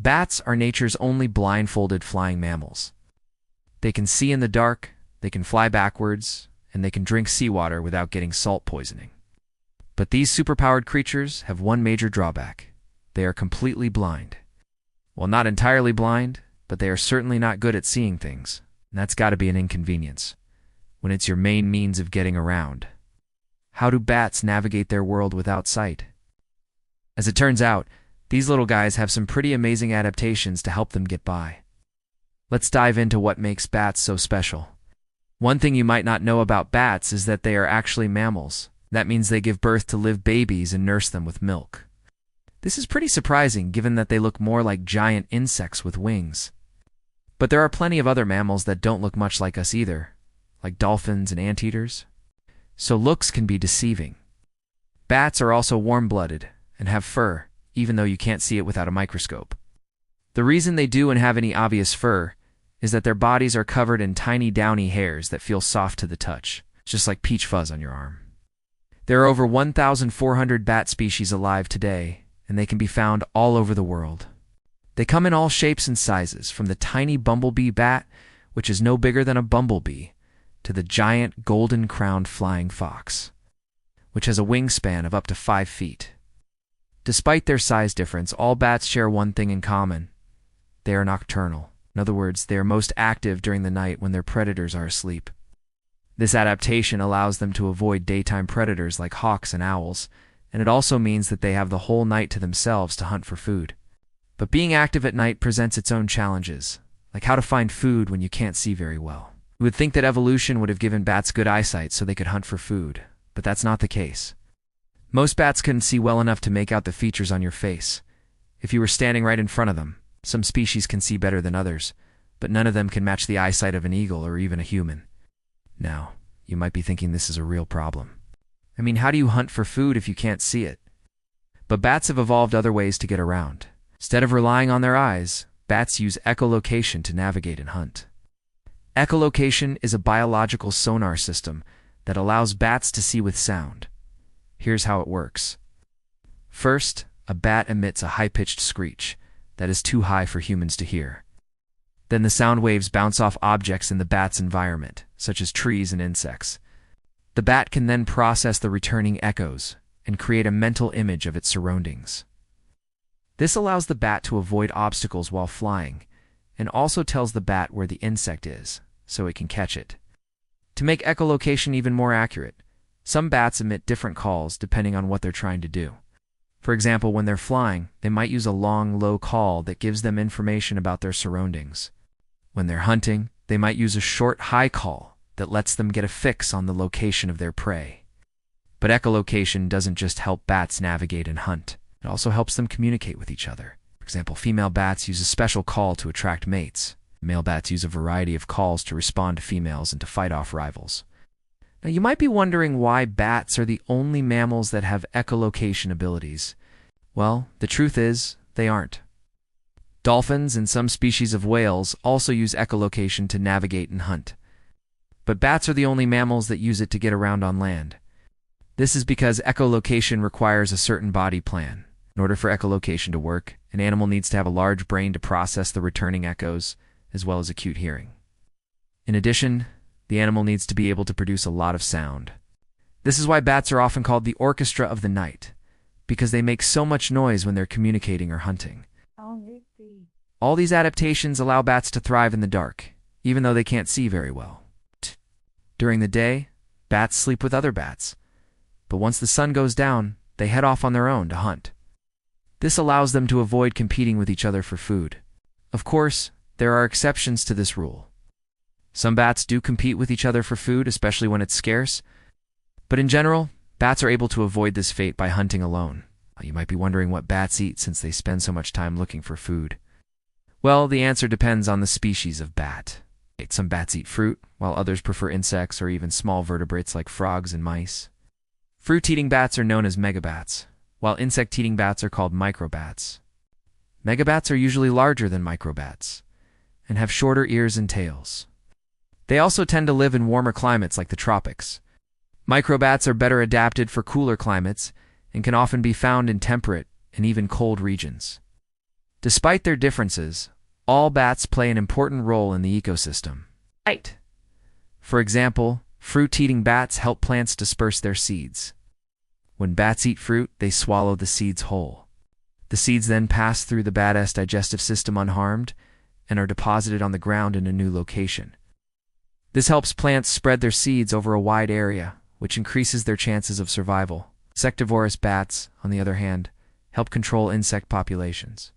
Bats are nature's only blindfolded flying mammals. They can see in the dark, they can fly backwards, and they can drink seawater without getting salt poisoning. But these superpowered creatures have one major drawback. They are completely blind. Well, not entirely blind, but they are certainly not good at seeing things, and that's got to be an inconvenience when it's your main means of getting around. How do bats navigate their world without sight? As it turns out, these little guys have some pretty amazing adaptations to help them get by. Let's dive into what makes bats so special. One thing you might not know about bats is that they are actually mammals. That means they give birth to live babies and nurse them with milk. This is pretty surprising given that they look more like giant insects with wings. But there are plenty of other mammals that don't look much like us either, like dolphins and anteaters. So looks can be deceiving. Bats are also warm-blooded and have fur, even though you can't see it without a microscope. The reason they do and have any obvious fur is that their bodies are covered in tiny downy hairs that feel soft to the touch, just like peach fuzz on your arm. There are over 1,400 bat species alive today, and they can be found all over the world. They come in all shapes and sizes, from the tiny bumblebee bat, which is no bigger than a bumblebee, to the giant golden-crowned flying fox, which has a wingspan of up to 5 feet. Despite their size difference, all bats share one thing in common. They are nocturnal. In other words, they are most active during the night when their predators are asleep. This adaptation allows them to avoid daytime predators like hawks and owls, and it also means that they have the whole night to themselves to hunt for food. But being active at night presents its own challenges, like how to find food when you can't see very well. You would think that evolution would have given bats good eyesight so they could hunt for food, but that's not the case. Most bats couldn't see well enough to make out the features on your face. If you were standing right in front of them, some species can see better than others, but none of them can match the eyesight of an eagle or even a human. Now, you might be thinking this is a real problem. I mean, how do you hunt for food if you can't see it? But bats have evolved other ways to get around. Instead of relying on their eyes, bats use echolocation to navigate and hunt. Echolocation is a biological sonar system that allows bats to see with sound. Here's how it works. First, a bat emits a high-pitched screech that is too high for humans to hear. Then the sound waves bounce off objects in the bat's environment, such as trees and insects. The bat can then process the returning echoes and create a mental image of its surroundings. This allows the bat to avoid obstacles while flying, and also tells the bat where the insect is, so it can catch it. To make echolocation even more accurate, some bats emit different calls depending on what they're trying to do. For example, when they're flying, they might use a long, low call that gives them information about their surroundings. When they're hunting, they might use a short, high call that lets them get a fix on the location of their prey. But echolocation doesn't just help bats navigate and hunt. It also helps them communicate with each other. For example, female bats use a special call to attract mates. Male bats use a variety of calls to respond to females and to fight off rivals. Now, you might be wondering why bats are the only mammals that have echolocation abilities. Well, the truth is, they aren't. Dolphins and some species of whales also use echolocation to navigate and hunt. But bats are the only mammals that use it to get around on land. This is because echolocation requires a certain body plan. In order for echolocation to work, an animal needs to have a large brain to process the returning echoes, as well as acute hearing. In addition, the animal needs to be able to produce a lot of sound. This is why bats are often called the orchestra of the night, because they make so much noise when they're communicating or hunting. All these adaptations allow bats to thrive in the dark, even though they can't see very well. During the day, bats sleep with other bats, but once the sun goes down, they head off on their own to hunt. This allows them to avoid competing with each other for food. Of course, there are exceptions to this rule. Some bats do compete with each other for food, especially when it's scarce, but in general, bats are able to avoid this fate by hunting alone. You might be wondering what bats eat since they spend so much time looking for food. Well, the answer depends on the species of bat. Some bats eat fruit, while others prefer insects or even small vertebrates like frogs and mice. Fruit-eating bats are known as megabats, while insect-eating bats are called microbats. Megabats are usually larger than microbats and have shorter ears and tails. They also tend to live in warmer climates like the tropics. Microbats are better adapted for cooler climates and can often be found in temperate and even cold regions. Despite their differences, all bats play an important role in the ecosystem. Right. For example, fruit-eating bats help plants disperse their seeds. When bats eat fruit, they swallow the seeds whole. The seeds then pass through the bat's digestive system unharmed and are deposited on the ground in a new location. This helps plants spread their seeds over a wide area, which increases their chances of survival. Insectivorous bats, on the other hand, help control insect populations.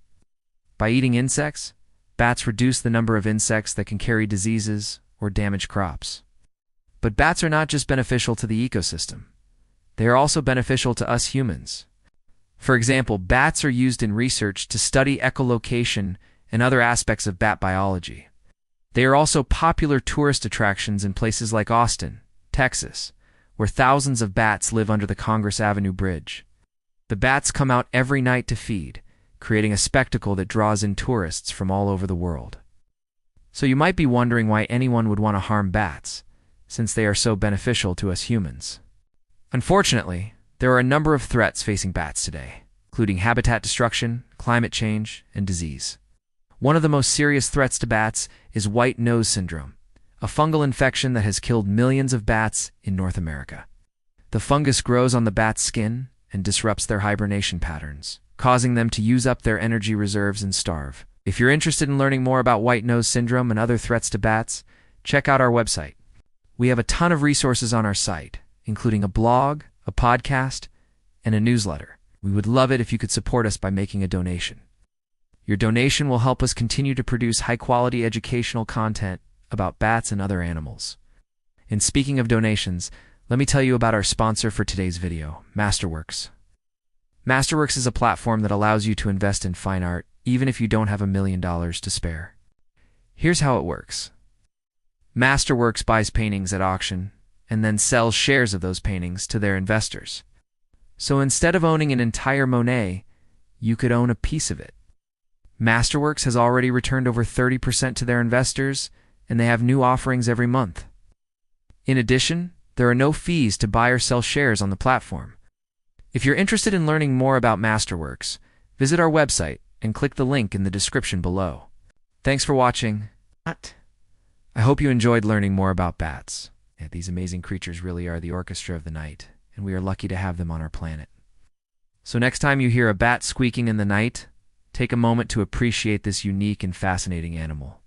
By eating insects, bats reduce the number of insects that can carry diseases or damage crops. But bats are not just beneficial to the ecosystem. They are also beneficial to us humans. For example, bats are used in research to study echolocation and other aspects of bat biology. They are also popular tourist attractions in places like Austin, Texas, where thousands of bats live under the Congress Avenue Bridge. The bats come out every night to feed, creating a spectacle that draws in tourists from all over the world. So you might be wondering why anyone would want to harm bats, since they are so beneficial to us humans. Unfortunately, there are a number of threats facing bats today, including habitat destruction, climate change, and disease. One of the most serious threats to bats is white nose syndrome, a fungal infection that has killed millions of bats in North America. The fungus grows on the bat's skin and disrupts their hibernation patterns, causing them to use up their energy reserves and starve. If you're interested in learning more about white nose syndrome and other threats to bats, check out our website. We have a ton of resources on our site, including a blog, a podcast, and a newsletter. We would love it if you could support us by making a donation. Your donation will help us continue to produce high-quality educational content about bats and other animals. And speaking of donations, let me tell you about our sponsor for today's video, Masterworks. Masterworks is a platform that allows you to invest in fine art even if you don't have $1 million to spare. Here's how it works. Masterworks buys paintings at auction and then sells shares of those paintings to their investors. So instead of owning an entire Monet, you could own a piece of it. Masterworks has already returned over 30% to their investors, and they have new offerings every month. In addition, there are no fees to buy or sell shares on the platform. If you're interested in learning more about Masterworks, visit our website and click the link in the description below. Thanks for watching. I hope you enjoyed learning more about bats. Yeah, these amazing creatures really are the orchestra of the night, and we are lucky to have them on our planet. So next time you hear a bat squeaking in the night, take a moment to appreciate this unique and fascinating animal.